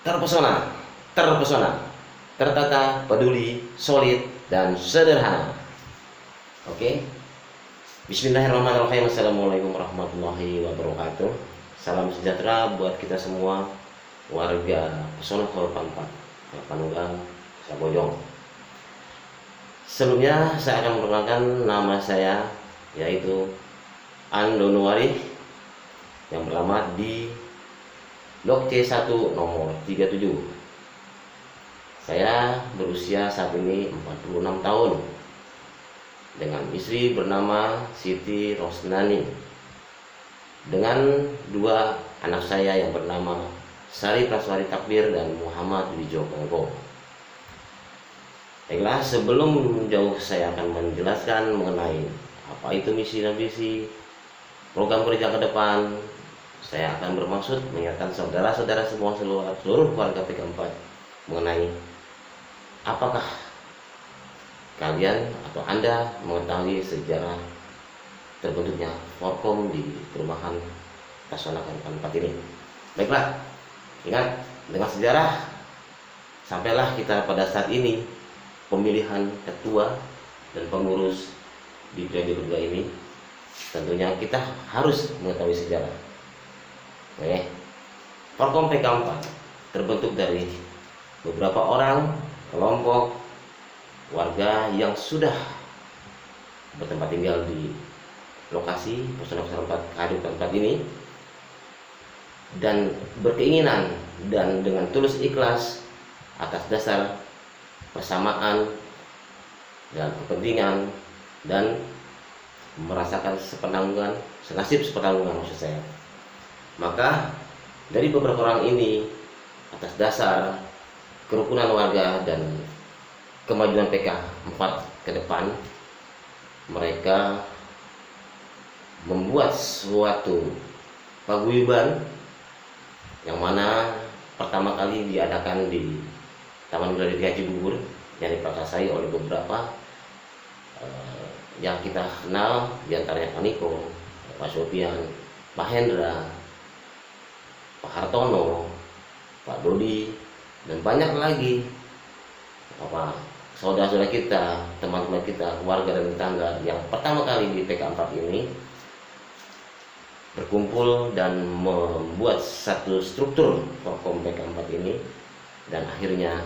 terpesona, terpesona, tertata, peduli, solid, dan sederhana. Oke. Bismillahirrahmanirrahim. Assalamualaikum warahmatullahi wabarakatuh. Salam sejahtera buat kita semua warga Pesona Kelapa 4, Kelapa Sabojong. Sebelumnya saya akan memperkenalkan nama saya, yaitu Andonuari, yang beralamat di Blok C1 nomor 37. Saya berusia saat ini 46 tahun dengan istri bernama Siti Rosnani, dengan dua anak saya yang bernama Sari Praswari Takbir dan Muhammad Wijokongko. Baiklah, sebelum jauh saya akan menjelaskan mengenai apa itu misi dan visi program kerja ke depan. Saya akan bermaksud mengingatkan saudara-saudara semua seluruh warga PK4 mengenai apakah kalian atau Anda mengetahui sejarah terbentuknya Forkom di perumahan Pesona Kelapa 4 ini. Baiklah, ingat, dengan sejarah sampailah kita pada saat ini pemilihan ketua dan pengurus di periode kedua ini. Tentunya kita harus mengetahui sejarah. Oke. Forkom PK4 terbentuk dari beberapa orang, kelompok warga yang sudah bertempat tinggal di lokasi Pesona Kelapa 4 ini, dan berkeinginan dan dengan tulus ikhlas atas dasar persamaan dan kepentingan dan merasakan sepenanggungan, senasib sepenanggungan maksud saya. Maka dari beberapa orang ini, atas dasar kerukunan warga dan kemajuan PK4 ke depan, mereka membuat suatu paguyuban yang mana pertama kali diadakan di Taman Budaya Haji Bubur, yang diperkasai oleh beberapa yang kita kenal, diantaranya Pak Niko, Pak Sofian, Pak Hendra, Pak Hartono, Pak Dodi, dan banyak lagi saudara-saudara kita, teman-teman kita, keluarga dan tetangga yang pertama kali di PK4 ini berkumpul dan membuat satu struktur Forkom PK4 ini, dan akhirnya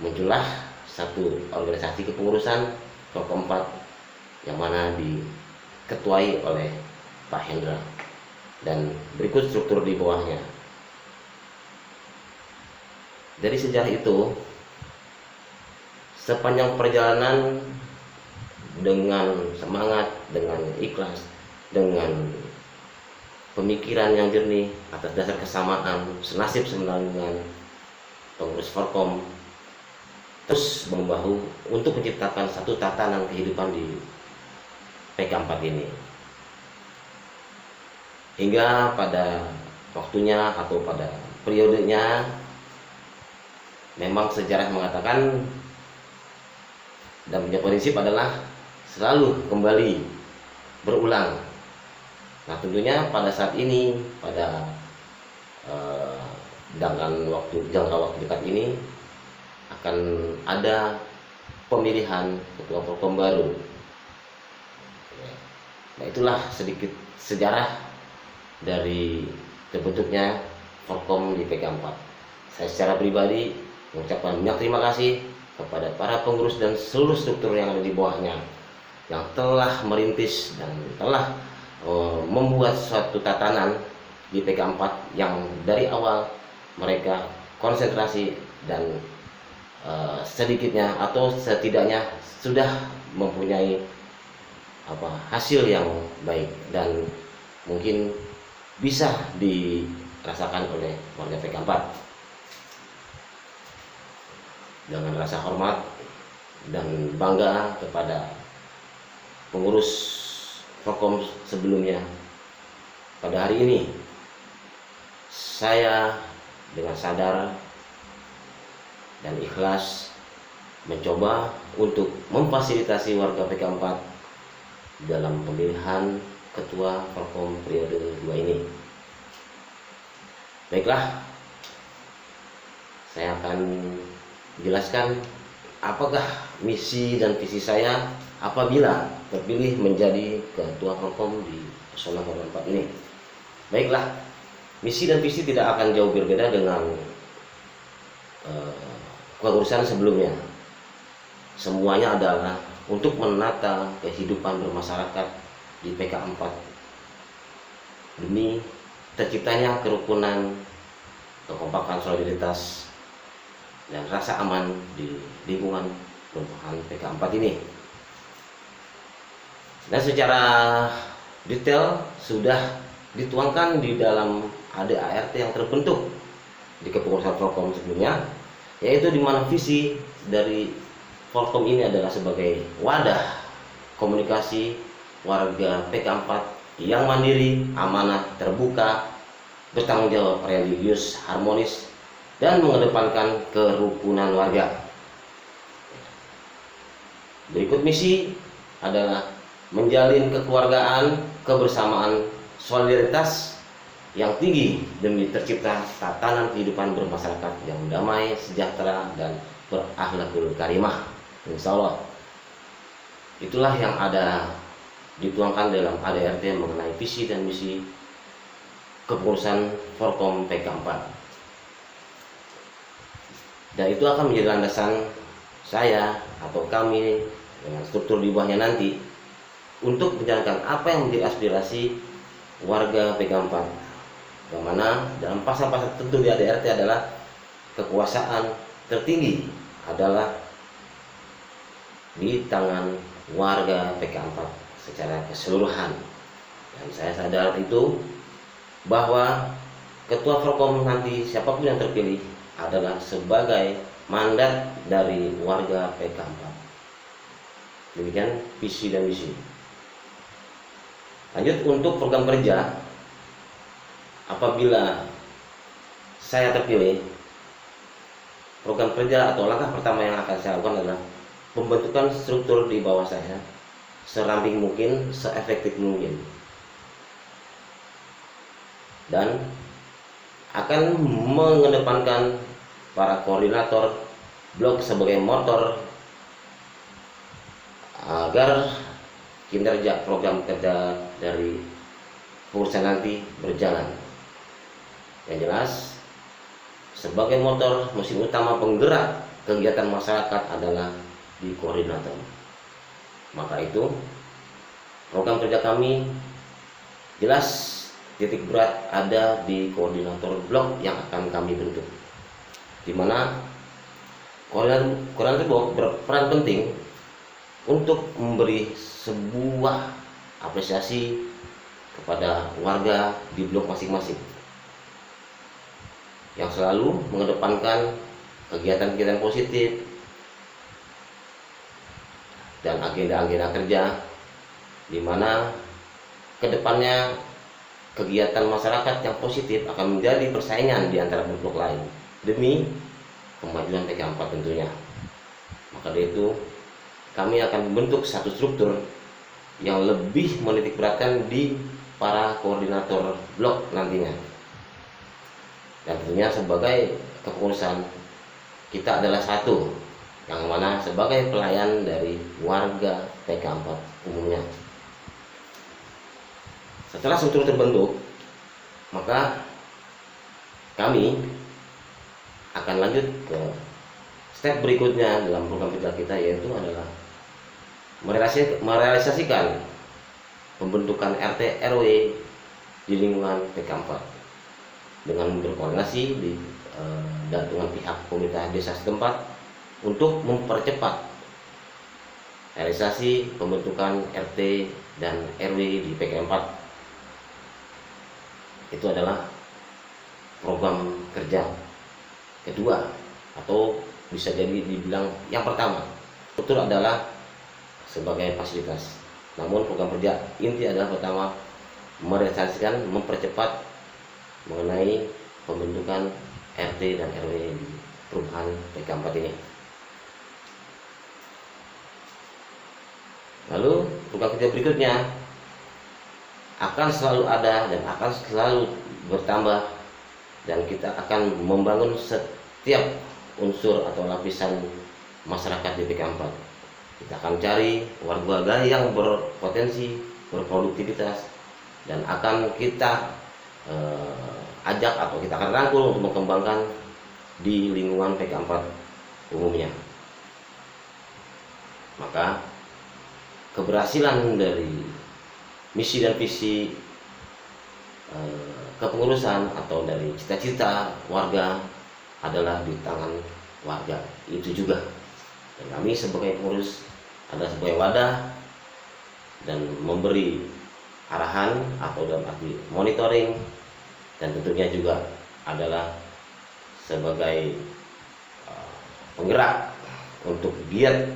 muncullah satu organisasi kepengurusan Forkom 4 yang mana diketuai oleh Pak Hendra, dan berikut struktur di bawahnya. Dari sejarah itu, sepanjang perjalanan dengan semangat, dengan ikhlas, dengan pemikiran yang jernih atas dasar kesamaan, senasib semenanggungan, pengurus Forkom terus membahu untuk menciptakan satu tatanan kehidupan di PK4 ini. Hingga pada waktunya atau pada periodenya, memang sejarah mengatakan dan punya prinsip adalah selalu kembali berulang. Nah, tentunya pada saat ini, pada jangka waktu dekat ini, akan ada pemilihan ketua Forkom baru. Nah, itulah sedikit sejarah dari terbentuknya Forkom di PK4. Saya secara pribadi mengucapkan banyak terima kasih kepada para pengurus dan seluruh struktur yang ada di bawahnya yang telah merintis dan telah membuat suatu tatanan di PK4 yang dari awal mereka konsentrasi dan sedikitnya atau setidaknya sudah mempunyai hasil yang baik dan mungkin bisa dirasakan oleh warga PK4. Dengan rasa hormat dan bangga kepada pengurus Forkom sebelumnya, pada hari ini saya dengan sadar dan ikhlas mencoba untuk memfasilitasi warga PK4 dalam pemilihan ketua Forkom periode 2 ini. Baiklah, saya akan jelaskan apakah misi dan visi saya apabila terpilih menjadi ketua Forkom di Pesona Korban 4 ini. Baiklah, misi dan visi tidak akan jauh berbeda dengan kepengurusan sebelumnya. Semuanya adalah untuk menata kehidupan bermasyarakat di PK4 demi terciptanya kerukunan, kekompakan, solidaritas, dan rasa aman di lingkungan perumahan PK4 ini. Dan secara detail sudah dituangkan di dalam ADART yang terbentuk di kepengurusan Forkom sebelumnya, yaitu di mana visi dari Forkom ini adalah sebagai wadah komunikasi warga PK4 yang mandiri, amanah, terbuka, bertanggung jawab, religius, harmonis, dan mengedepankan kerukunan warga. Berikut misi adalah menjalin kekeluargaan, kebersamaan, solidaritas yang tinggi demi tercipta tatanan kehidupan bermasyarakat yang damai, sejahtera, dan berakhlakul karimah. Insya Allah itulah yang ada dituangkan dalam ADART mengenai visi dan misi kepengurusan Forkom PK4. Dan itu akan menjadi landasan saya atau kami dengan struktur di bawahnya nanti untuk menjalankan apa yang menjadi aspirasi warga PK4, yang mana dalam pasal-pasal tertentu di ADART adalah kekuasaan tertinggi adalah di tangan warga PK4 secara keseluruhan. Dan saya sadar itu bahwa ketua Forkom nanti siapapun yang terpilih adalah sebagai mandat dari warga PK4. Demikian visi dan misi. Lanjut untuk program kerja, apabila saya terpilih, program kerja atau langkah pertama yang akan saya lakukan adalah pembentukan struktur di bawah saya seramping mungkin, seefektif mungkin, dan akan mengedepankan para koordinator blok sebagai motor agar kinerja program kerja dari pengurusan nanti berjalan. Yang jelas, sebagai motor mesin utama penggerak kegiatan masyarakat adalah di koordinator. Maka itu program kerja kami jelas titik berat ada di koordinator blok yang akan kami bentuk, di mana koordinator blok berperan penting untuk memberi sebuah apresiasi kepada warga di blok masing-masing yang selalu mengedepankan kegiatan-kegiatan positif dan agenda-agenda kerja, di mana kedepannya kegiatan masyarakat yang positif akan menjadi persaingan di antara blok lain demi kemajuan PK4 tentunya. Maka dari itu kami akan membentuk satu struktur yang lebih menitik beratkan di para koordinator blok nantinya. Dan tentunya sebagai kepengurusan kita adalah satu, yang mana sebagai pelayan dari warga PK4 umumnya. Setelah struktur terbentuk, maka kami akan lanjut ke step berikutnya dalam program kerja kita, yaitu adalah merealisasikan pembentukan RT RW di lingkungan PK4 dengan berkoordinasi dengan pihak pemerintah desa setempat untuk mempercepat realisasi pembentukan RT dan RW di PK4. Itu adalah program kerja kedua, atau bisa jadi dibilang yang pertama. Struktur adalah sebagai fasilitas, namun program kerja inti adalah pertama merealisasikan, mempercepat mengenai pembentukan RT dan RW di perumahan PK4 ini. Lalu program kerja berikutnya akan selalu ada dan akan selalu bertambah, dan kita akan membangun setiap unsur atau lapisan masyarakat di PK4. Kita akan cari warga yang berpotensi, berproduktivitas, dan akan kita ajak atau kita akan rangkul untuk mengembangkan di lingkungan PK4 umumnya. Maka keberhasilan dari misi dan visi kepengurusan atau dari cita-cita warga adalah di tangan warga itu juga. Dan kami sebagai pengurus adalah sebagai wadah dan memberi arahan atau dalam arti monitoring, dan tentunya juga adalah sebagai penggerak untuk giat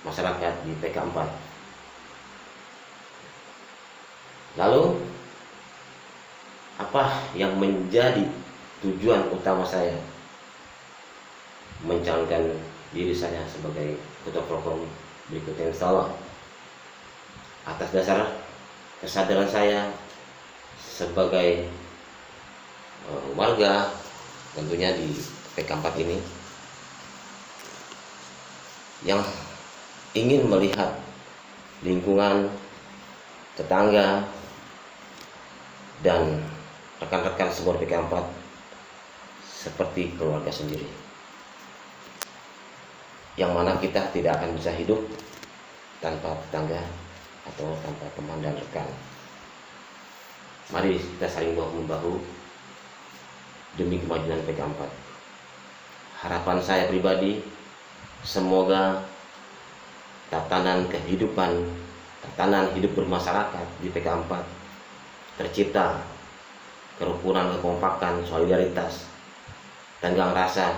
masyarakat di PK4. Lalu apa yang menjadi tujuan utama saya mencalonkan diri saya sebagai ketua Prokom berikutnya, insya Allah atas dasar kesadaran saya sebagai warga tentunya di PK4 ini yang ingin melihat lingkungan, tetangga, dan rekan-rekan sebuah PK4 seperti keluarga sendiri, yang mana kita tidak akan bisa hidup tanpa tetangga atau tanpa teman dan rekan. Mari kita saling bahu-membahu demi kemajuan PK4. Harapan saya pribadi, semoga tatanan kehidupan, tatanan hidup bermasyarakat di PK4 tercipta kerukunan, kekompakan, solidaritas, tenggang rasa,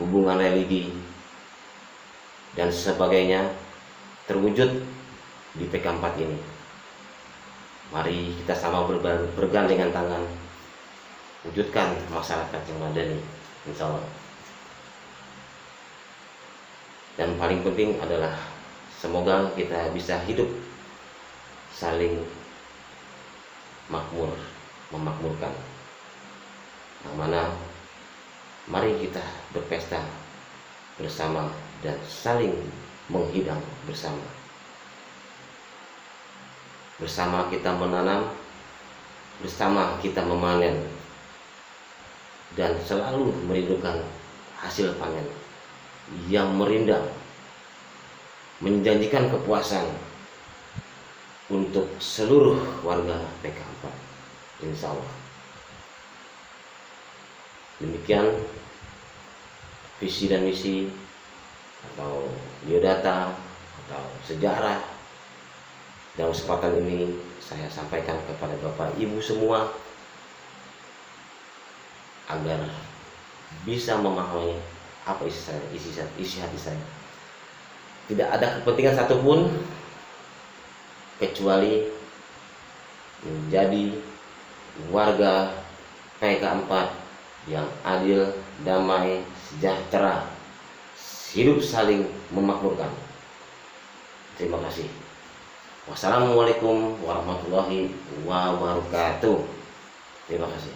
hubungan religi, dan sebagainya terwujud di PK4 ini. Mari kita sama bergandengan tangan wujudkan masyarakat yang madani, insya Allah. Dan paling penting adalah semoga kita bisa hidup saling makmur, memakmurkan, yang mana mari kita berpesta bersama dan saling menghidang bersama. Bersama kita menanam, bersama kita memanen, dan selalu merindukan hasil panen yang merindang, menjanjikan kepuasan untuk seluruh warga PK4, insya Allah. Demikian visi dan misi atau biodata atau sejarah dalam kesempatan ini saya sampaikan kepada Bapak Ibu semua agar bisa memahami apa isi hati saya. Tidak ada kepentingan satupun kecuali menjadi warga PK4 yang adil, damai, sejahtera, hidup saling memakmurkan. Terima kasih. Wassalamualaikum warahmatullahi wabarakatuh. Terima kasih.